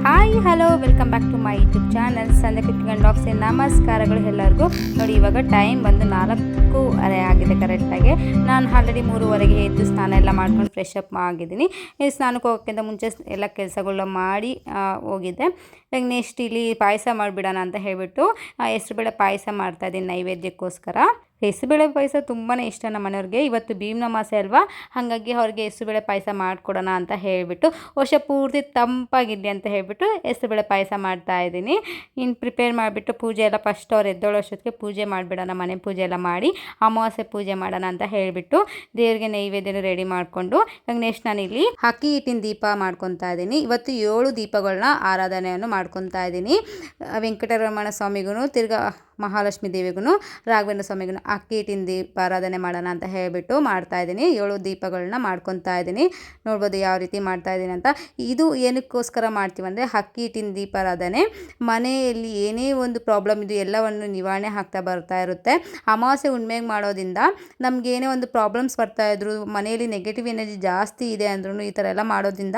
Hi hello welcome back to my YouTube channel Sandhya cooking and vlogs. ನಮಸ್ಕಾರಗಳು ಎಲ್ಲರಿಗೂ. ನೋಡಿ ಇವಾಗ ಟೈಮ್ ಬಂದು 4:30 ಆಗಿದೆ ಕರೆಕ್ಟಾಗಿ. ನಾನು ಆಲ್ರೆಡಿ 3:30ಗೆ ಎದ್ದು ಸ್ನಾನ ಎಲ್ಲ ಮಾಡ್ಕೊಂಡು ಫ್ರೆಶ್ ಅಪ್ ಆಗಿದ್ದೀನಿ. ಸ್ನಾನಕ್ಕೆ ಹೋಗೋಕ್ಕಿಂತ ಮುಂಚೆ ಎಲ್ಲ ಕೆಲಸಗಳನ್ನ ಮಾಡಿ ಹೋಗಿದ್ದೆ. ಇವಾಗ ನೆಕ್ಸ್ಟ್ ಇಲ್ಲಿ ಪಾಯಸ ಮಾಡಿಬಿಡೋಣ ಅಂತ ಹೇಳಿಬಿಟ್ಟು ಹೆಸರುಬೇಳೆ ಪಾಯಸ ಮಾಡ್ತಾಯಿದ್ದೀನಿ ನೈವೇದ್ಯಕ್ಕೋಸ್ಕರ. ಹೆಸರುಬೇಳೆ ಪಾಯಸ ತುಂಬಾ ಇಷ್ಟ ನಮ್ಮ ಮನೆಯವ್ರಿಗೆ. ಇವತ್ತು ಭೀಮನ ಅಮಾವಾಸ್ಯೆ ಅಲ್ವಾ, ಹಾಗಾಗಿ ಅವ್ರಿಗೆ ಹೆಸರುಬೇಳೆ ಪಾಯಸ ಮಾಡಿಕೊಡೋಣ ಅಂತ ಹೇಳಿಬಿಟ್ಟು ವರ್ಷ ಪೂರ್ತಿ ತಂಪಾಗಿರಲಿ ಅಂತ ಹೇಳಿಬಿಟ್ಟು ಹೆಸರುಬೇಳೆ ಪಾಯಸ ಮಾಡ್ತಾಯಿದ್ದೀನಿ. ಇನ್ನು ಪ್ರಿಪೇರ್ ಮಾಡಿಬಿಟ್ಟು ಪೂಜೆ ಎಲ್ಲ ಫಸ್ಟ್ ಅವ್ರು ಎದ್ದೋಳೋ ಅಷ್ಟೊತ್ತಿಗೆ ಪೂಜೆ ಮಾಡಿಬಿಡೋಣ, ಮನೆ ಪೂಜೆ ಎಲ್ಲ ಮಾಡಿ ಅಮಾವಾಸ್ಯೆ ಪೂಜೆ ಮಾಡೋಣ ಅಂತ ಹೇಳಿಬಿಟ್ಟು ದೇವ್ರಿಗೆ ನೈವೇದ್ಯನ ರೆಡಿ ಮಾಡಿಕೊಂಡು ಇವಾಗ ನೆಕ್ಸ್ಟ್ ನಾನಿಲ್ಲಿ ಅಕ್ಕಿ ಹಿಟ್ಟಿನ ದೀಪ ಮಾಡ್ಕೊತಾ ಇದ್ದೀನಿ. ಇವತ್ತು 7 ದೀಪಗಳನ್ನ ಆರಾಧನೆಯನ್ನು ಮಾಡ್ಕೊತಾ ಇದ್ದೀನಿ. ವೆಂಕಟರಮಣ ಸ್ವಾಮಿಗೂ, ತಿರ್ಗಾ ಮಹಾಲಕ್ಷ್ಮೀ ದೇವಿಗೂ, ರಾಘವೇಂದ್ರ ಸ್ವಾಮಿಗೂ ಅಕ್ಕಿ ಹಿಟ್ಟಿನ ದೀಪ ಆರಾಧನೆ ಮಾಡೋಣ ಅಂತ ಹೇಳಿಬಿಟ್ಟು ಮಾಡ್ತಾಯಿದ್ದೀನಿ. 7 ದೀಪಗಳನ್ನ ಮಾಡ್ಕೊತಾ ಇದ್ದೀನಿ. ನೋಡ್ಬೋದು ಯಾವ ರೀತಿ ಮಾಡ್ತಾಯಿದ್ದೀನಿ ಅಂತ. ಇದು ಏನಕ್ಕೋಸ್ಕರ ಮಾಡ್ತೀವಂದರೆ ಅಕ್ಕಿ ಹಿಟ್ಟಿನ ದೀಪಾರಾಧನೆ ಮನೆಯಲ್ಲಿ ಏನೇ ಒಂದು ಪ್ರಾಬ್ಲಮ್ ಇದು ಎಲ್ಲವನ್ನು ನಿವಾರಣೆ ಆಗ್ತಾ ಬರ್ತಾ ಇರುತ್ತೆ. ಅಮಾವಾಸ್ಯೆ ಹುಣ್ಮೆಗೆ ಮಾಡೋದ್ರಿಂದ ನಮ್ಗೆ ಏನೇ ಒಂದು ಪ್ರಾಬ್ಲಮ್ಸ್ ಬರ್ತಾಯಿದ್ರು, ಮನೆಯಲ್ಲಿ ನೆಗೆಟಿವ್ ಎನರ್ಜಿ ಜಾಸ್ತಿ ಇದೆ ಅಂದ್ರೂ ಈ ಥರ ಎಲ್ಲ ಮಾಡೋದ್ರಿಂದ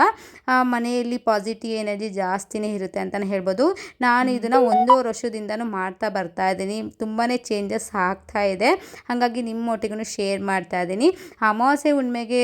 ಮನೆಯಲ್ಲಿ ಪಾಸಿಟಿವ್ ಎನರ್ಜಿ ಜಾಸ್ತಿನೇ ಇರುತ್ತೆ ಅಂತಲೇ ಹೇಳ್ಬೋದು. ನಾನು ಇದನ್ನು 1.5 ವರ್ಷದಿಂದನೂ ಮಾಡ್ತಾ ಬರ್ತಾ ಇದ್ದೀನಿ. ತುಂಬಾ ಚೇಂಜಸ್ ಆಗ್ತಾ ಇದೆ, ಹಾಗಾಗಿ ನಿಮ್ಮ ಒಟ್ಟಿಗೂ ಶೇರ್ ಮಾಡ್ತಾ ಇದ್ದೀನಿ. ಅಮಾವಾಸ್ಯೆ ಹುಣ್ಮೆಗೆ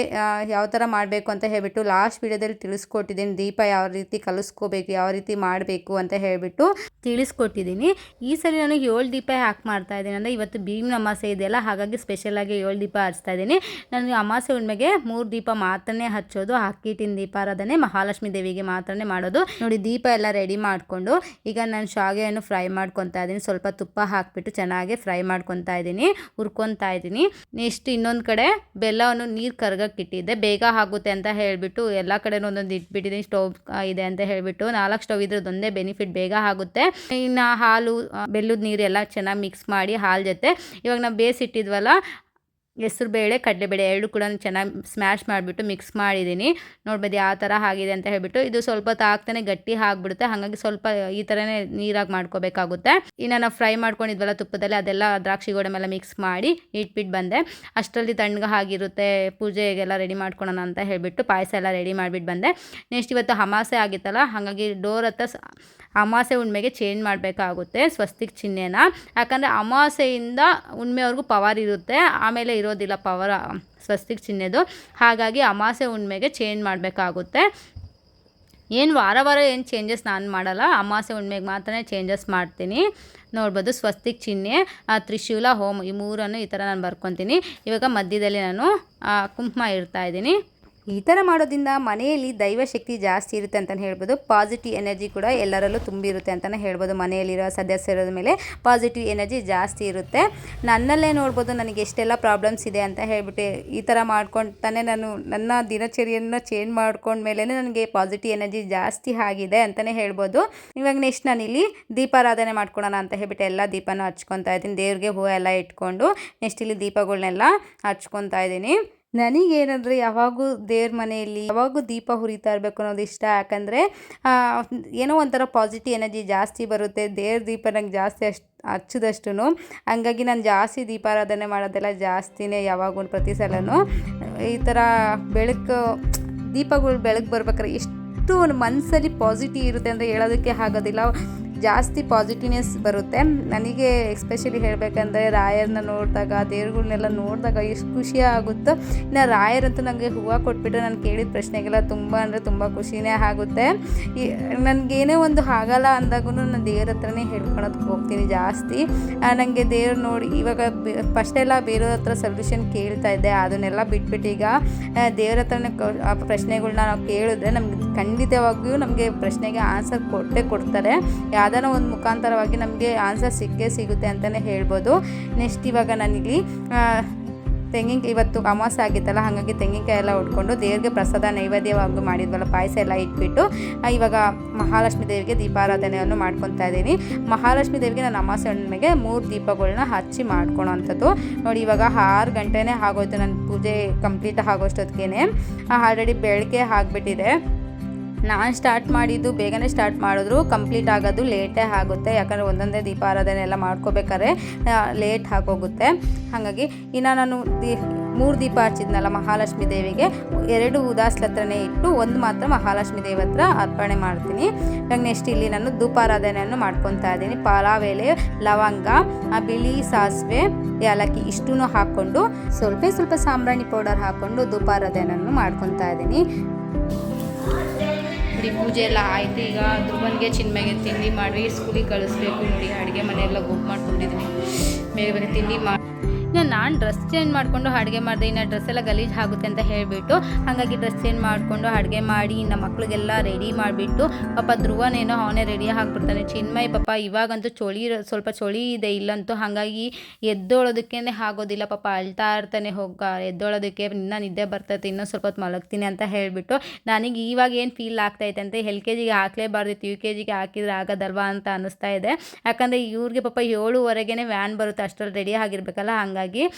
ಯಾವ ಥರ ಮಾಡಬೇಕು ಅಂತ ಹೇಳಿಬಿಟ್ಟು ಲಾಸ್ಟ್ ವಿಡಿಯೋದಲ್ಲಿ ತಿಳಿಸ್ಕೊಟ್ಟಿದ್ದೀನಿ. ದೀಪ ಯಾವ ರೀತಿ ಕಲಿಸ್ಕೋಬೇಕು, ಯಾವ ರೀತಿ ಮಾಡಬೇಕು ಅಂತ ಹೇಳಿಬಿಟ್ಟು ತಿಳಿಸ್ಕೊಟ್ಟಿದ್ದೀನಿ. ಈ ಸಲ ನಾನು 7 ದೀಪ ಯಾಕೆ ಮಾಡ್ತಾ ಇದ್ದೀನಿ ಅಂದರೆ ಇವತ್ತು ಭೀಮನ ಅಮಾವಾಸ್ಯೆ ಇದೆಯಲ್ಲ, ಹಾಗಾಗಿ ಸ್ಪೆಷಲಾಗಿ 7 ದೀಪ ಹಚ್ತಾ ಇದ್ದೀನಿ. ನಾನು ಅಮಾವಾಸ್ಯೆ ಹುಣ್ಮೆಗೆ 3 ದೀಪ ಮಾತ್ರನೇ ಹಚ್ಚೋದು. ಅಕ್ಕಿ ಹಿಟ್ಟಿನ ದೀಪಾರಾಧನೆ ಮಹಾಲಕ್ಷ್ಮೀ ದೇವಿಗೆ ಮಾತ್ರನೇ ಮಾಡೋದು. ನೋಡಿ ದೀಪ ಎಲ್ಲ ರೆಡಿ ಮಾಡಿಕೊಂಡು ಈಗ ನಾನು ಶಾವಿಗೆಯನ್ನು ಫ್ರೈ ಮಾಡ್ಕೊತಾ ಇದ್ದೀನಿ. ಸ್ವಲ್ಪ ತುಪ್ಪ ಹಾಕಿಬಿಟ್ಟು ಚೆನ್ನಾಗಿ ಫ್ರೈ ಮಾಡ್ಕೊತಾ ಇದ್ದೀನಿ, ಹುರ್ಕೊತಾ ಇದ್ದೀನಿ. ನೆಕ್ಸ್ಟ್ ಇನ್ನೊಂದು ಕಡೆ ಬೆಲ್ಲವನ್ನು ನೀರು ಕರಗಕ್ಕೆ ಇಟ್ಟಿದ್ದೆ, ಬೇಗ ಆಗುತ್ತೆ ಅಂತ ಹೇಳಿಬಿಟ್ಟು ಎಲ್ಲ ಕಡೆ ಒಂದೊಂದು ಇಟ್ಬಿಟ್ಟಿದ್ದೀನಿ. ಸ್ಟವ್ ಇದೆ ಅಂತ ಹೇಳಿಬಿಟ್ಟು 4 ಸ್ಟವ್ ಇದ್ರದ್ದೊಂದೇ ಬೆನಿಫಿಟ್, ಬೇಗ ಆಗುತ್ತೆ. ಇನ್ನು ಹಾಲು ಬೆಲ್ಲದ ನೀರು ಎಲ್ಲ ಚೆನ್ನಾಗಿ ಮಿಕ್ಸ್ ಮಾಡಿ ಹಾಲು ಜೊತೆ ಇವಾಗ ನಾವು ಬೇಯಿಸಿಟ್ಟಿದ್ವಲ್ಲ ಹೆಸರುಬೇಳೆ ಕಡಲೆಬೇಳೆ 2 ಕೂಡ ಚೆನ್ನಾಗಿ ಸ್ಮ್ಯಾಶ್ ಮಾಡಿಬಿಟ್ಟು ಮಿಕ್ಸ್ ಮಾಡಿದ್ದೀನಿ. ನೋಡ್ಬೋದು ಯಾವ ಥರ ಆಗಿದೆ ಅಂತ ಹೇಳಿಬಿಟ್ಟು. ಇದು ಸ್ವಲ್ಪ ತಾಗ್ತಾನೆ ಗಟ್ಟಿ ಆಗಿಬಿಡುತ್ತೆ, ಹಾಗಾಗಿ ಸ್ವಲ್ಪ ಈ ಥರನೇ ನೀರಾಗಿ ಮಾಡ್ಕೋಬೇಕಾಗುತ್ತೆ. ಇನ್ನು ನಾವು ಫ್ರೈ ಮಾಡ್ಕೊಂಡಿದ್ವಲ್ಲ ತುಪ್ಪದಲ್ಲಿ, ಅದೆಲ್ಲ ದ್ರಾಕ್ಷಿ ಗೋಡೆ ಮೇಲೆ ಮಿಕ್ಸ್ ಮಾಡಿ ಇಟ್ಬಿಟ್ಟು ಬಂದೆ. ಅಷ್ಟರಲ್ಲಿ ತಣ್ಣಗೆ ಆಗಿರುತ್ತೆ, ಪೂಜೆಗೆಲ್ಲ ರೆಡಿ ಮಾಡ್ಕೊಳೋಣ ಅಂತ ಹೇಳಿಬಿಟ್ಟು ಪಾಯಸ ಎಲ್ಲ ರೆಡಿ ಮಾಡಿಬಿಟ್ಟು ಬಂದೆ. ನೆಕ್ಸ್ಟ್ ಇವತ್ತು ಅಮಾವಾಸ್ಯೆ ಆಗಿತ್ತಲ್ಲ, ಹಾಗಾಗಿ ಡೋರ್ ಹತ್ರ ಅಮಾವಾಸ್ಯೆ ಹುಣ್ಮೆಗೆ ಚೇಂಜ್ ಮಾಡಬೇಕಾಗುತ್ತೆ ಸ್ವಸ್ತಿಕ್ ಚಿಹ್ನೆನ. ಯಾಕಂದರೆ ಅಮಾವಾಸ್ಯೆಯಿಂದ ಹುಣ್ಮೆವರೆಗೂ ಪವರ್ ಇರುತ್ತೆ, ಆಮೇಲೆ ಇರೋದಿಲ್ಲ ಪವರ್ ಸ್ವಸ್ತಿಕ್ ಚಿಹ್ನೆದು. ಹಾಗಾಗಿ ಅಮಾವಾಸ್ಯೆ ಹುಣ್ಮೆಗೆ ಚೇಂಜ್ ಮಾಡಬೇಕಾಗುತ್ತೆ. ಏನು ವಾರ ಏನು ಚೇಂಜಸ್ ನಾನು ಮಾಡಲ್ಲ, ಅಮಾವಾಸ್ಯೆ ಹುಣ್ಮೆಗೆ ಮಾತ್ರ ಚೇಂಜಸ್ ಮಾಡ್ತೀನಿ. ನೋಡ್ಬೋದು ಸ್ವಸ್ತಿಕ್ ಚಿಹ್ನೆ, ತ್ರಿಶೂಲ, ಹೋಮ ಈ 3 ಈ ಥರ ನಾನು ಬರ್ಕೊತೀನಿ. ಇವಾಗ ಮಧ್ಯದಲ್ಲಿ ನಾನು ಕುಂಕುಮ ಇಡ್ತಾಯಿದ್ದೀನಿ. ಈ ಥರ ಮಾಡೋದ್ರಿಂದ ಮನೆಯಲ್ಲಿ ದೈವಶಕ್ತಿ ಜಾಸ್ತಿ ಇರುತ್ತೆ ಅಂತಲೇ ಹೇಳ್ಬೋದು. ಪಾಸಿಟಿವ್ ಎನರ್ಜಿ ಕೂಡ ಎಲ್ಲರಲ್ಲೂ ತುಂಬಿರುತ್ತೆ ಅಂತಲೇ ಹೇಳ್ಬೋದು. ಮನೆಯಲ್ಲಿರೋ ಸದಸ್ಯರ ಮೇಲೆ ಪಾಸಿಟಿವ್ ಎನರ್ಜಿ ಜಾಸ್ತಿ ಇರುತ್ತೆ. ನನ್ನಲ್ಲೇ ನೋಡ್ಬೋದು ನನಗೆ ಎಷ್ಟೆಲ್ಲ ಪ್ರಾಬ್ಲಮ್ಸ್ ಇದೆ ಅಂತ ಹೇಳ್ಬಿಟ್ಟು ಈ ಥರ ಮಾಡ್ಕೊತಾನೆ ನಾನು ನನ್ನ ದಿನಚರಿಯನ್ನು ಚೇಂಜ್ ಮಾಡ್ಕೊಂಡ್ಮೇಲೆ ನನಗೆ ಪಾಸಿಟಿವ್ ಎನರ್ಜಿ ಜಾಸ್ತಿ ಆಗಿದೆ ಅಂತಲೇ ಹೇಳ್ಬೋದು. ಇವಾಗ ನೆಕ್ಸ್ಟ್ ನಾನಿಲ್ಲಿ ದೀಪಾರಾಧನೆ ಮಾಡ್ಕೊಳೋಣ ಅಂತ ಹೇಳ್ಬಿಟ್ಟು ಎಲ್ಲ ದೀಪನೂ ಹಚ್ಕೊತಾ ಇದ್ದೀನಿ. ದೇವ್ರಿಗೆ ಹೂವು ಎಲ್ಲ ಇಟ್ಕೊಂಡು ನೆಕ್ಸ್ಟ್ ಇಲ್ಲಿ ದೀಪಗಳನ್ನೆಲ್ಲ ಹಚ್ಕೊತಾ ಇದ್ದೀನಿ. ನನಗೇನಂದರೆ ಯಾವಾಗೂ ದೇವ್ರ ಮನೆಯಲ್ಲಿ ಯಾವಾಗೂ ದೀಪ ಹುರಿತಾ ಇರಬೇಕು ಅನ್ನೋದು ಇಷ್ಟ. ಯಾಕಂದರೆ ಏನೋ ಒಂಥರ ಪಾಸಿಟಿವ್ ಎನರ್ಜಿ ಜಾಸ್ತಿ ಬರುತ್ತೆ ದೇವ್ರ ದೀಪ ನಂಗೆ ಜಾಸ್ತಿ ಹಚ್ಚಿದಷ್ಟು. ಹಂಗಾಗಿ ನಾನು ಜಾಸ್ತಿ ದೀಪಾರಾಧನೆ ಮಾಡೋದೆಲ್ಲ ಜಾಸ್ತಿನೇ, ಯಾವಾಗೂ ಪ್ರತಿ ಸಲನೂ ಈ ಥರ ದೀಪಗಳು ಬೆಳಕು ಬರ್ಬೇಕಾದ್ರೆ ಎಷ್ಟು ಮನಸ್ಸಲ್ಲಿ ಪಾಸಿಟಿವ್ ಇರುತ್ತೆ ಅಂದರೆ ಹೇಳೋದಕ್ಕೆ ಆಗೋದಿಲ್ಲ. ಜಾಸ್ತಿ ಪಾಸಿಟಿವ್ನೆಸ್ ಬರುತ್ತೆ. ನನಗೆ ಎಸ್ಪೆಷಲಿ ಹೇಳಬೇಕಂದ್ರೆ ರಾಯರನ್ನ ನೋಡಿದಾಗ, ದೇವ್ರುಗಳನ್ನೆಲ್ಲ ನೋಡಿದಾಗ ಎಷ್ಟು ಖುಷಿ ಆಗುತ್ತೋ. ಇನ್ನು ರಾಯರಂತೂ ನನಗೆ ಹೂವು ಕೊಟ್ಬಿಟ್ಟು ನಾನು ಕೇಳಿದ ಪ್ರಶ್ನೆಗೆಲ್ಲ ತುಂಬ ಅಂದರೆ ತುಂಬ ಖುಷಿನೇ ಆಗುತ್ತೆ. ನನಗೇನೇ ಒಂದು ಆಗಲ್ಲ ಅಂದಾಗೂ ನಾನು ದೇವ್ರ ಹತ್ರನೇ ಹೇಳ್ಕೊಳೋದಕ್ಕೆ ಹೋಗ್ತೀನಿ ಜಾಸ್ತಿ. ನನಗೆ ದೇವ್ರು ನೋಡಿ ಇವಾಗ ಫಸ್ಟೆಲ್ಲ ಬೇರೆಯವ್ರ ಹತ್ರ ಸೊಲ್ಯೂಷನ್ ಕೇಳ್ತಾ ಇದ್ದೆ, ಅದನ್ನೆಲ್ಲ ಬಿಟ್ಬಿಟ್ಟು ಈಗ ದೇವ್ರ ಹತ್ರನೇ ಪ್ರಶ್ನೆಗಳ್ನ ನಾವು ಕೇಳಿದ್ರೆ ನಮ್ಗೆ ಖಂಡಿತವಾಗಿಯೂ ನಮಗೆ ಪ್ರಶ್ನೆಗೆ ಆನ್ಸರ್ ಕೊಡ್ತಾರೆ. ಯಾವ್ದಾರ ಒಂದು ಮುಖಾಂತರವಾಗಿ ನಮಗೆ ಆನ್ಸರ್ ಸಿಗುತ್ತೆ ಅಂತಲೇ ಹೇಳ್ಬೋದು. ನೆಕ್ಸ್ಟ್ ಇವಾಗ ನಾನಿಲ್ಲಿ ಇವತ್ತು ಅಮಾವಾಸ್ಯೆ ಆಗಿತ್ತಲ್ಲ, ಹಾಗಾಗಿ ತೆಂಗಿನಕಾಯಿ ಎಲ್ಲ ಉಟ್ಕೊಂಡು ದೇವ್ರಿಗೆ ಪ್ರಸಾದ ನೈವೇದ್ಯವಾಗಿ ಮಾಡಿದ್ವಲ್ಲ ಪಾಯಸ ಎಲ್ಲ ಇಟ್ಬಿಟ್ಟು ಇವಾಗ ಮಹಾಲಕ್ಷ್ಮೀ ದೇವಿಗೆ ದೀಪಾರಾಧನೆಯನ್ನು ಮಾಡ್ಕೊತಾ ಇದ್ದೀನಿ. ಮಹಾಲಕ್ಷ್ಮೀ ದೇವಿಗೆ ನಾನು ಅಮಾವಾಸ್ಯೆ ಹುಣ್ಮೆಗೆ 3 ದೀಪಗಳನ್ನ ಹಚ್ಚಿ ಮಾಡ್ಕೊಳೋ ಅಂಥದ್ದು. ನೋಡಿ ಇವಾಗ 6 ಗಂಟೆನೇ ಆಗೋಯ್ತು, ನನ್ನ ಪೂಜೆ ಕಂಪ್ಲೀಟ್ ಆಗೋಷ್ಟೊತ್ತಿಗೆ ಆಲ್ರೆಡಿ ಬೆಳಗ್ಗೆ ಆಗಿಬಿಟ್ಟಿದೆ. ನಾನು ಸ್ಟಾರ್ಟ್ ಮಾಡಿದ್ದು ಬೇಗನೆ ಸ್ಟಾರ್ಟ್ ಮಾಡಿದ್ರು ಕಂಪ್ಲೀಟ್ ಆಗೋದು ಲೇಟೇ ಆಗುತ್ತೆ. ಯಾಕಂದರೆ ಒಂದೊಂದೇ ದೀಪಾರಾಧನೆ ಎಲ್ಲ ಮಾಡ್ಕೋಬೇಕಾದ್ರೆ ಲೇಟ್ ಆಗೋಗುತ್ತೆ. ಹಾಗಾಗಿ ಇನ್ನು ನಾನು 3 ದೀಪ ಹಚ್ಚಿದ್ನಲ್ಲ ಮಹಾಲಕ್ಷ್ಮಿ ದೇವಿಗೆ, 2 ಉದಾಸ್ಲ ಹತ್ರನೇ ಇಟ್ಟು ಒಂದು ಮಾತ್ರ ಮಹಾಲಕ್ಷ್ಮಿ ದೇವಿ ಹತ್ರ ಅರ್ಪಣೆ ಮಾಡ್ತೀನಿ. ಇವಾಗ ನೆಕ್ಸ್ಟ್ ಇಲ್ಲಿ ನಾನು ಧೂಪಾರಾಧನೆಯನ್ನು ಮಾಡ್ಕೊತಾ ಇದ್ದೀನಿ. ಪಲಾವ್ ಎಲೆ, ಲವಂಗ, ಬಿಳಿ ಸಾಸಿವೆ, ಏಲಕ್ಕಿ ಇಷ್ಟೂ ಹಾಕ್ಕೊಂಡು ಸ್ವಲ್ಪ ಸಾಂಬ್ರಾಣಿ ಪೌಡರ್ ಹಾಕ್ಕೊಂಡು ಧೂಪಾರಾಧನೆಯನ್ನು ಮಾಡ್ಕೊತಾ ಇದ್ದೀನಿ. ನೋಡಿ ಪೂಜೆ ಎಲ್ಲ ಆಯಿತು. ಈಗ ಧ್ರುವನ್ಗೆ ಚಿನ್ಮೆಗೆ ತಿಂಡಿ ಮಾಡಿ ಸ್ಕೂಲಿಗೆ ಕಳಿಸ್ಬೇಕು. ನೋಡಿ ಅಡುಗೆ ಮನೆಯೆಲ್ಲ ಗುಡ್ ಮಾಡ್ಕೊಂಡಿದ್ದೀನಿ. ಬೇಗ ತಿಂಡಿ ಮಾಡಿ ನಾನು ಡ್ರೆಸ್ ಚೇಂಜ್ ಮಾಡಿಕೊಂಡು ಅಡುಗೆ ಮಾಡಿದೆ. ಇನ್ನು ಡ್ರೆಸ್ ಎಲ್ಲ ಗಲೀಜು ಆಗುತ್ತೆ ಅಂತ ಹೇಳಿಬಿಟ್ಟು ಹಾಗಾಗಿ ಡ್ರೆಸ್ ಚೇಂಜ್ ಮಾಡಿಕೊಂಡು ಅಡುಗೆ ಮಾಡಿ ನಮ್ಮ ಮಕ್ಳಿಗೆಲ್ಲ ರೆಡಿ ಮಾಡಿಬಿಟ್ಟು ಪಾಪ ಧ್ರುವನೇನೋ ಅವನೇ ರೆಡಿ ಆಗಿಬಿಡ್ತಾನೆ. ಚಿನ್ಮಯ್ ಪಾಪ ಇವಾಗಂತೂ ಸ್ವಲ್ಪ ಚಳಿ ಇದೆ ಇಲ್ಲಂತೂ, ಹಾಗಾಗಿ ಎದ್ದೋಳೋದಕ್ಕೇ ಆಗೋದಿಲ್ಲ. ಪಾಪ ಅಳ್ತಾ ಇರ್ತಾನೆ, ಎದ್ದೋಳೋದಕ್ಕೆ ಇನ್ನೂ ನಿದ್ದೆ ಬರ್ತೈತೆ, ಇನ್ನೂ ಸ್ವಲ್ಪ ಹೊತ್ತು ಮಲಗ್ತೀನಿ ಅಂತ ಹೇಳಿಬಿಟ್ಟು ನನಗೆ ಇವಾಗ ಏನು ಫೀಲ್ ಆಗ್ತಾಯಿದೆ ಅಂತ LKGಗೆ ಹಾಕಲೇಬಾರ್ದಿತ್ತು, UKGಗೆ ಹಾಕಿದ್ರೆ ಆಗೋದಲ್ವಾ ಅಂತ ಅನ್ನಿಸ್ತಾ ಇದೆ. ಯಾಕಂದರೆ ಇವ್ರಿಗೆ ಪಾಪ 7:15ಗೆ ವ್ಯಾನ್ ಬರುತ್ತೆ, ಅಷ್ಟರಲ್ಲಿ ರೆಡಿ ಆಗಿರಬೇಕಲ್ಲ. ಹಾಗಾಗಿ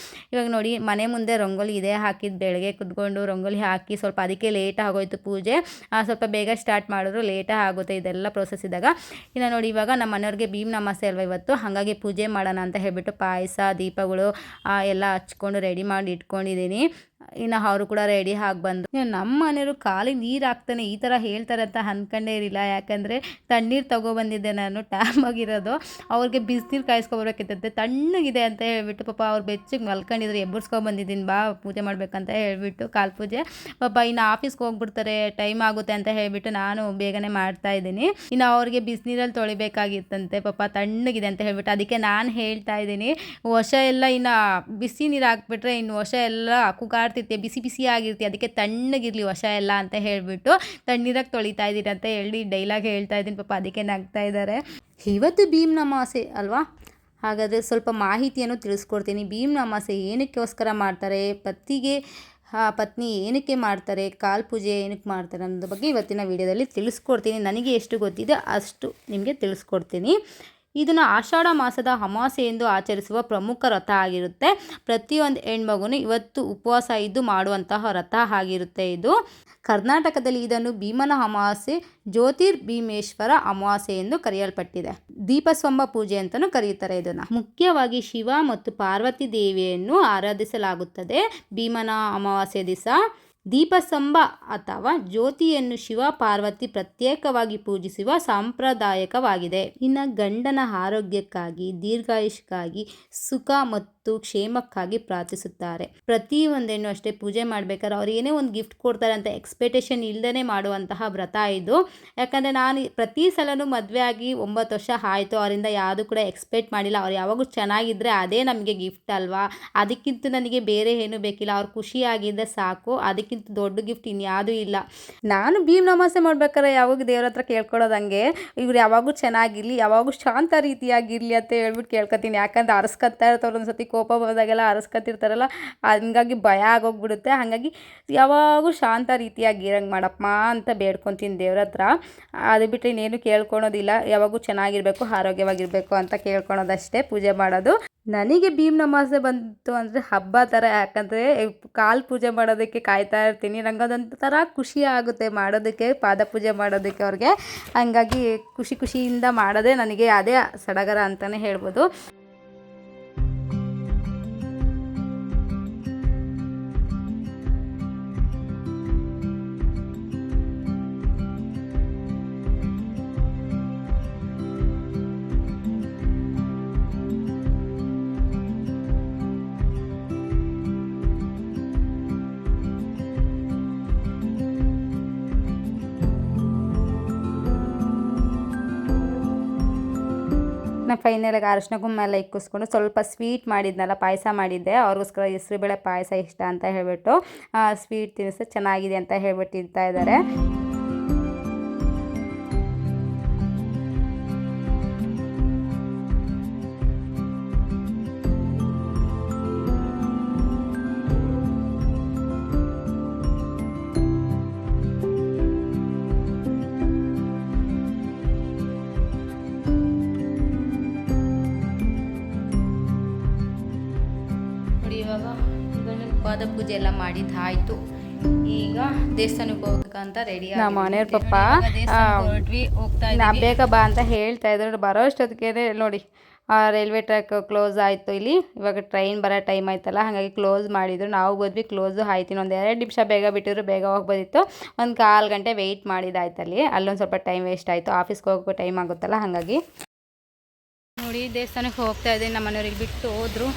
ಇವಾಗ ನೋಡಿ ಮನೆ ಮುಂದೆ ರಂಗೋಲಿ ಇದೆ ಹಾಕಿದ್ದು, ಬೆಳಗ್ಗೆ ಕುತ್ಕೊಂಡು ರಂಗೋಲಿ ಹಾಕಿ ಸ್ವಲ್ಪ ಅದಕ್ಕೆ ಲೇಟ್ ಆಗೋಯ್ತು ಪೂಜೆ. ಸ್ವಲ್ಪ ಬೇಗ ಸ್ಟಾರ್ಟ್ ಮಾಡಿದ್ರು ಲೇಟ್ ಆಗುತ್ತೆ ಇದೆಲ್ಲ ಪ್ರೋಸೆಸ್ ಇದ್ದಾಗ. ಇನ್ನು ನೋಡಿ ಇವಾಗ ನಮ್ಮ ಮನೆಯವ್ರಿಗೆ ಭೀಮ್ ಅಮಾವಾಸ್ಯೆ ಅಲ್ವಾ ಇವತ್ತು, ಹಾಗಾಗಿ ಪೂಜೆ ಮಾಡೋಣ ಅಂತ ಹೇಳಿಬಿಟ್ಟು ಪಾಯಸ ದೀಪಗಳು ಎಲ್ಲ ಹಚ್ಕೊಂಡು ರೆಡಿ ಮಾಡಿ ಇಟ್ಕೊಂಡಿದ್ದೀನಿ. ಇನ್ನು ಅವರು ಕೂಡ ರೆಡಿ ಆಗಿ ಬಂದು ನಮ್ಮ ಮನೆಯವರು ಖಾಲಿ ನೀರು ಹಾಕ್ತಾನೆ ಈ ಥರ ಹೇಳ್ತಾರೆ ಅಂತ ಅಂದ್ಕೊಂಡೇ ಇರಲಿಲ್ಲ. ಯಾಕಂದರೆ ತಣ್ಣೀರು ತೊಗೊಬಂದಿದ್ದೆ ನಾನು, ಟ್ಯಾಮ್ ಆಗಿರೋದು. ಅವ್ರಿಗೆ ಬಿಸಿನೀರು ಕಾಯಿಸ್ಕೊಬರ್ಬೇಕಿತ್ತಂತೆ, ತಣ್ಣಗಿದೆ ಅಂತ ಹೇಳ್ಬಿಟ್ಟು ಪಾಪ ಅವ್ರು ಬೆಚ್ಚಗೆ ಮಲ್ಕೊಂಡಿದ್ರು. ಎಬ್ಬರ್ಸ್ಕೊಬಂದಿದ್ದೀನಿ ಬಾ ಪೂಜೆ ಮಾಡಬೇಕಂತ ಹೇಳ್ಬಿಟ್ಟು ಕಾಲು ಪೂಜೆ. ಪಾಪ ಇನ್ನು ಆಫೀಸ್ಗೆ ಹೋಗ್ಬಿಡ್ತಾರೆ, ಟೈಮ್ ಆಗುತ್ತೆ ಅಂತ ಹೇಳ್ಬಿಟ್ಟು ನಾನು ಬೇಗನೆ ಮಾಡ್ತಾ ಇದ್ದೀನಿ. ಇನ್ನು ಅವ್ರಿಗೆ ಬಿಸಿನೀರಲ್ಲಿ ತೊಳಿಬೇಕಾಗಿತ್ತಂತೆ, ಪಾಪ ತಣ್ಣಗಿದೆ ಅಂತ ಹೇಳ್ಬಿಟ್ಟು. ಅದಕ್ಕೆ ನಾನು ಹೇಳ್ತಾ ಇದ್ದೀನಿ, ವರ್ಷ ಎಲ್ಲ ಇನ್ನು ಬಿಸಿ ನೀರು ಹಾಕ್ಬಿಟ್ರೆ ಇನ್ನು ವರ್ಷ ಎಲ್ಲ ಕುಗಾಡ್ತಿರ್ತೀವಿ, ಬಿಸಿ ಆಗಿರ್ತೀವಿ, ಅದಕ್ಕೆ ತಣ್ಣಗಿರಲಿ ವರ್ಷ ಎಲ್ಲ ಅಂತ ಹೇಳಿಬಿಟ್ಟು ತಣ್ಣೀರಾಗಿ ತೊಳಿತಾ ಇದ್ದೀನಿ ಅಂತ ಹೇಳಿ ಡೈಲಾಗ್ ಹೇಳ್ತಾ ಇದ್ದೀನಿ. ಪಾಪ ಅದಕ್ಕೆ ನಗ್ತಾ ಇದ್ದಾರೆ. ಇವತ್ತು ಭೀಮ್ ಅಮಾವಾಸ್ಯೆ ಅಲ್ವಾ, ಹಾಗಾದರೆ ಸ್ವಲ್ಪ ಮಾಹಿತಿಯನ್ನು ತಿಳಿಸ್ಕೊಡ್ತೀನಿ. ಭೀಮ್ ಅಮಾವಾಸ್ಯೆ ಏನಕ್ಕೋಸ್ಕರ ಮಾಡ್ತಾರೆ, ಪತ್ನಿ ಏನಕ್ಕೆ ಮಾಡ್ತಾರೆ, ಕಾಲು ಪೂಜೆ ಏನಕ್ಕೆ ಮಾಡ್ತಾರೆ ಅನ್ನೋದ್ರ ಬಗ್ಗೆ ಇವತ್ತಿನ ವಿಡಿಯೋದಲ್ಲಿ ತಿಳಿಸ್ಕೊಡ್ತೀನಿ. ನನಗೆ ಎಷ್ಟು ಗೊತ್ತಿದೆ ಅಷ್ಟು ನಿಮಗೆ ತಿಳಿಸ್ಕೊಡ್ತೀನಿ. ಇದನ್ನು ಆಷಾಢ ಮಾಸದ ಅಮಾವಾಸ್ಯೆ ಎಂದು ಆಚರಿಸುವ ಪ್ರಮುಖ ವ್ರತ ಆಗಿರುತ್ತೆ. ಪ್ರತಿಯೊಂದು ಹೆಣ್ಮಗುನು ಇವತ್ತು ಉಪವಾಸ ಇದ್ದು ಮಾಡುವಂತಹ ವ್ರತ ಆಗಿರುತ್ತೆ ಇದು. ಕರ್ನಾಟಕದಲ್ಲಿ ಇದನ್ನು ಭೀಮನ ಅಮಾವಾಸ್ಯೆ, ಜ್ಯೋತಿರ್ಭೀಮೇಶ್ವರ ಅಮಾವಾಸ್ಯೆ ಎಂದು ಕರೆಯಲ್ಪಟ್ಟಿದೆ. ದೀಪಸ್ತಂಭ ಪೂಜೆ ಅಂತಲೂ ಕರೆಯುತ್ತಾರೆ ಇದನ್ನು. ಮುಖ್ಯವಾಗಿ ಶಿವ ಮತ್ತು ಪಾರ್ವತಿ ದೇವಿಯನ್ನು ಆರಾಧಿಸಲಾಗುತ್ತದೆ. ಭೀಮನ ಅಮಾವಾಸ್ಯೆ ದಿವಸ ದೀಪಸ್ತಂಭ ಅಥವಾ ಜ್ಯೋತಿಯನ್ನು ಶಿವ ಪಾರ್ವತಿ ಪ್ರತ್ಯೇಕವಾಗಿ ಪೂಜಿಸುವ ಸಾಂಪ್ರದಾಯಿಕವಾಗಿದೆ. ಇನ್ನು ಗಂಡನ ಆರೋಗ್ಯಕ್ಕಾಗಿ, ದೀರ್ಘಾಯುಷ್ಯಕ್ಕಾಗಿ, ಸುಖ ಮತ್ತು ಕ್ಷೇಮಕ್ಕಾಗಿ ಪ್ರಾರ್ಥಿಸುತ್ತಾರೆ. ಪ್ರತಿಯೊಂದನ್ನು ಅಷ್ಟೇ ಪೂಜೆ ಮಾಡ್ಬೇಕಾದ್ರೆ ಅವ್ರು ಏನೇ ಒಂದು ಗಿಫ್ಟ್ ಕೊಡ್ತಾರೆ ಅಂತ ಎಕ್ಸ್ಪೆಕ್ಟೇಷನ್ ಇಲ್ಲದೇ ಮಾಡುವಂತಹ ವ್ರತ ಇದು. ಯಾಕಂದರೆ ನಾನು ಪ್ರತಿ ಸಲನೂ ಮದುವೆ ಆಗಿ 9 ವರ್ಷ ಆಯಿತು, ಅವರಿಂದ ಯಾವುದು ಕೂಡ ಎಕ್ಸ್ಪೆಕ್ಟ್ ಮಾಡಿಲ್ಲ. ಅವ್ರು ಯಾವಾಗೂ ಚೆನ್ನಾಗಿದ್ದರೆ ಅದೇ ನಮಗೆ ಗಿಫ್ಟ್ ಅಲ್ವಾ, ಅದಕ್ಕಿಂತ ನನಗೆ ಬೇರೆ ಏನೂ ಬೇಕಿಲ್ಲ. ಅವ್ರು ಖುಷಿಯಾಗಿದ್ದರೆ ಸಾಕು, ಅದಕ್ಕಿಂತ ದೊಡ್ಡ ಗಿಫ್ಟ್ ಇನ್ಯಾವುದೂ ಇಲ್ಲ. ನಾನು ಭೀಮ್ ಅಮಾವಾಸ್ಯೆ ಮಾಡ್ಬೇಕಾದ್ರೆ ಯಾವಾಗ ದೇವ್ರ ಹತ್ರ ಕೇಳ್ಕೊಳ್ಳೋದಂಗೆ, ಇವ್ರು ಯಾವಾಗೂ ಚೆನ್ನಾಗಿರಲಿ, ಯಾವಾಗೂ ಶಾಂತ ರೀತಿಯಾಗಿರಲಿ ಅಂತ ಹೇಳ್ಬಿಟ್ಟು ಕೇಳ್ಕೊತೀನಿ. ಯಾಕಂದರೆ ಅರಸ್ಕೊತಾ ಇರ್ತಾರೆ, ಒಂದ್ಸತಿ ಕೋಪ ಬಂದಾಗೆಲ್ಲ ಅರಸ್ಕೊತಿರ್ತಾರಲ್ಲ, ಹಂಗಾಗಿ ಭಯ ಆಗೋಗ್ಬಿಡುತ್ತೆ. ಹಾಗಾಗಿ ಯಾವಾಗೂ ಶಾಂತ ರೀತಿಯಾಗಿ ಇರಂಗೆ ಮಾಡಪ್ಪ ಅಂತ ಬೇಡ್ಕೊತೀನಿ ದೇವ್ರ ಹತ್ರ. ಅದು ಬಿಟ್ಟರೆ ಇನ್ನೇನು ಕೇಳ್ಕೊಳೋದಿಲ್ಲ. ಯಾವಾಗೂ ಚೆನ್ನಾಗಿರಬೇಕು, ಆರೋಗ್ಯವಾಗಿರಬೇಕು ಅಂತ ಕೇಳ್ಕೊಳೋದಷ್ಟೇ ಪೂಜೆ ಮಾಡೋದು. ನನಗೆ ಭೀಮ್ ಅಮಾವಾಸ್ಯೆ ಬಂತು ಅಂದರೆ ಹಬ್ಬ ಥರ. ಯಾಕಂದರೆ ಕಾಲು ಪೂಜೆ ಮಾಡೋದಕ್ಕೆ ಕಾಯ್ತಾ ಇರ್ತೀನಿ. ನಂಗೆ ಅದೊಂಥರ ಖುಷಿ ಆಗುತ್ತೆ ಮಾಡೋದಕ್ಕೆ, ಪಾದ ಪೂಜೆ ಮಾಡೋದಕ್ಕೆ ಅವ್ರಿಗೆ. ಹಂಗಾಗಿ ಖುಷಿಯಿಂದ ಮಾಡೋದೇ ನನಗೆ ಅದೇ ಸಡಗರ ಅಂತಲೇ ಹೇಳ್ಬೋದು. ನಾನು ಫೈನಲಾಗಿ ಅರಿಶಿನ ಕುಂಕುಮ ಎಲ್ಲ ಇಕ್ಕಿಸ್ಕೊಂಡು ಸ್ವಲ್ಪ ಸ್ವೀಟ್ ಮಾಡಿದ್ನಲ್ಲ, ಪಾಯಸ ಮಾಡಿದ್ದೆ. ಅವ್ರಿಗೋಸ್ಕರ ಹೆಸರುಬೇಳೆ ಪಾಯಸ ಇಷ್ಟ ಅಂತ ಹೇಳ್ಬಿಟ್ಟು ಸ್ವೀಟ್ ತಿನ್ನಿಸಿ ಚೆನ್ನಾಗಿದೆ ಅಂತ ಹೇಳ್ಬಿಟ್ಟು ತಿಂತಾ ಇದ್ದಾರೆ. ಪಾದ ಪೂಜೆ ಎಲ್ಲ ಮಾಡಿದ್ದಾಯಿತು. ಈಗ ದೇವಸ್ಥಾನಕ್ಕೆ ಹೋಗ್ಬೇಕಂತ ರೆಡಿ ನಮ್ಮ ಮನೆಯವ್ರ ಪಪ್ಪ ಬೇಗ ಬಾ ಅಂತ ಹೇಳ್ತಾ ಇದ್ರು. ಬರೋ ಅಷ್ಟೊತ್ತಿಗೆ ನೋಡಿ ರೈಲ್ವೆ ಟ್ರ್ಯಾಕ್ ಕ್ಲೋಸ್ ಆಯಿತು ಇಲ್ಲಿ. ಇವಾಗ ಟ್ರೈನ್ ಬರೋ ಟೈಮ್ ಆಯ್ತಲ್ಲ, ಹಾಗಾಗಿ ಕ್ಲೋಸ್ ಮಾಡಿದರು. ನಾವು ಹೋದ್ವಿ, ಕ್ಲೋಸು ಆಯ್ತು. ಒಂದು 2 ನಿಮಿಷ ಬೇಗ ಬಿಟ್ಟಿದ್ರು, ಬೇಗ ಹೋಗ್ಬೋದಿತ್ತು. ಒಂದು 1/4 ಗಂಟೆ ವೆಯ್ಟ್ ಮಾಡಿದ್ದಾಯ್ತು ಅಲ್ಲಿ. ಅಲ್ಲೊಂದು ಸ್ವಲ್ಪ ಟೈಮ್ ವೇಸ್ಟ್ ಆಯಿತು, ಆಫೀಸ್ಗೆ ಹೋಗೋ ಟೈಮ್ ಆಗುತ್ತಲ್ಲ ಹಾಗಾಗಿ. ನೋಡಿ ದೇವಸ್ಥಾನಕ್ಕೆ ಹೋಗ್ತಾ ಇದ್ದೀನಿ. ನಮ್ಮ ಮನೆಯವ್ರಿಗೆ ಬಿಟ್ಟು ಹೋದರು.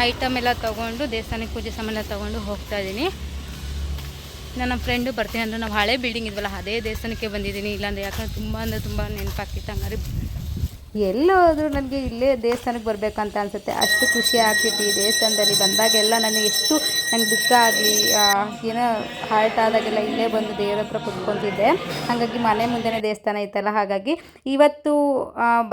ಐಟಮ್ ಎಲ್ಲ ತೊಗೊಂಡು ದೇವಸ್ಥಾನಕ್ಕೆ ಪೂಜೆ ಸಾಮಾನೆಲ್ಲ ತೊಗೊಂಡು ಹೋಗ್ತಾ ಇದ್ದೀನಿ. ನನ್ನ ಫ್ರೆಂಡು ಬರ್ತೀನಿ ಅಂದರೆ ನಾವು ಹಳೆ ಬಿಲ್ಡಿಂಗ್ ಇದ್ವಲ್ಲ ಅದೇ ದೇವಸ್ಥಾನಕ್ಕೆ ಬಂದಿದ್ದೀನಿ. ಇಲ್ಲಾಂದರೆ ಯಾಕಂದ್ರೆ ತುಂಬ ನೆನಪಾಗ್ತಿತ್ತು. ಹಂಗಾರೆ ಎಲ್ಲೋದ್ರೂ ನನಗೆ ಇಲ್ಲೇ ದೇವಸ್ಥಾನಕ್ಕೆ ಬರಬೇಕಂತ ಅನಿಸುತ್ತೆ. ಅಷ್ಟು ಖುಷಿ ಆಗ್ತಿತ್ತು ಈ ದೇವಸ್ಥಾನದಲ್ಲಿ ಬಂದಾಗೆಲ್ಲ. ನನಗೆ ದುಃಖ ಆಗಲಿ ಏನೋ ಹಾರ್ಟ್ ಆದಾಗೆಲ್ಲ ಇಲ್ಲೇ ಬಂದು ದೇವ್ರ ಹತ್ರ ಕುತ್ಕೊತಿದ್ದೆ. ಹಾಗಾಗಿ ಮನೆ ಮುಂದೆನೇ ದೇವಸ್ಥಾನ ಇತ್ತಲ್ಲ, ಹಾಗಾಗಿ ಇವತ್ತು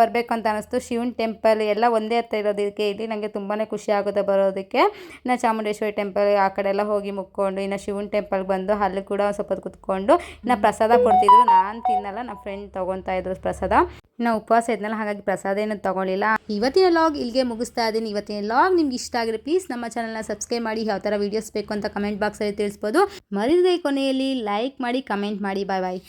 ಬರಬೇಕಂತ ಅನ್ನಿಸ್ತು. ಶಿವನ ಟೆಂಪಲ್ ಎಲ್ಲ ಒಂದೇ ಹತ್ರ ಇರೋದಕ್ಕೆ ಇಲ್ಲಿ ನನಗೆ ತುಂಬಾ ಖುಷಿ ಆಗುತ್ತೆ ಬರೋದಕ್ಕೆ. ಇನ್ನು ಚಾಮುಂಡೇಶ್ವರಿ ಟೆಂಪಲ್ ಆ ಕಡೆ ಎಲ್ಲ ಹೋಗಿ ಮುಕ್ಕೊಂಡು ಇನ್ನು ಶಿವನ ಟೆಂಪಲ್ಗೆ ಬಂದು ಅಲ್ಲಿ ಕೂಡ ಸ್ವಲ್ಪ ಹೊತ್ತು ಕುತ್ಕೊಂಡು ಇನ್ನು ಪ್ರಸಾದ ಕೊಡ್ತಿದ್ರು. ನಾನು ತಿನ್ನಲ್ಲ, ನಮ್ಮ ಫ್ರೆಂಡ್ ತೊಗೊತಾ ಇದ್ರು ಪ್ರಸಾದ. ನಾವು ಉಪವಾಸ ಇದ್ನಲ್ಲ, ಹಾಗಾಗಿ ಪ್ರಸಾದ ಏನು ತೊಗೊಳ್ಳಿಲ್ಲ. ಇವತ್ತಿನ ಲಾಗ್ ಇಲ್ಲಿಗೆ ಮುಗಿಸ್ತಾ ಇದ್ದೀನಿ. ಇವತ್ತಿನ ಲಾಗ್ ನಿಮ್ಗೆ ಇಷ್ಟ ಆಗಿದ್ರೆ ಪ್ಲೀಸ್ ನಮ್ಮ ಚಾನಲ್ನ ಸಬ್ಸ್ಕ್ರೈಬ್ ಮಾಡಿ. ಯಾವ ಥರ ವೀಡಿಯೋಸ್ ಬೇಕು ಅಂತ ಕಮೆಂಟ್ ಬಾಕ್ಸಲ್ಲಿ ತಿಳಿಸ್ಬೋದು. ಮರಿದೇ ಕೊನೆಯಲ್ಲಿ ಲೈಕ್ ಮಾಡಿ, ಕಮೆಂಟ್ ಮಾಡಿ. ಬಾಯ್ ಬಾಯ್.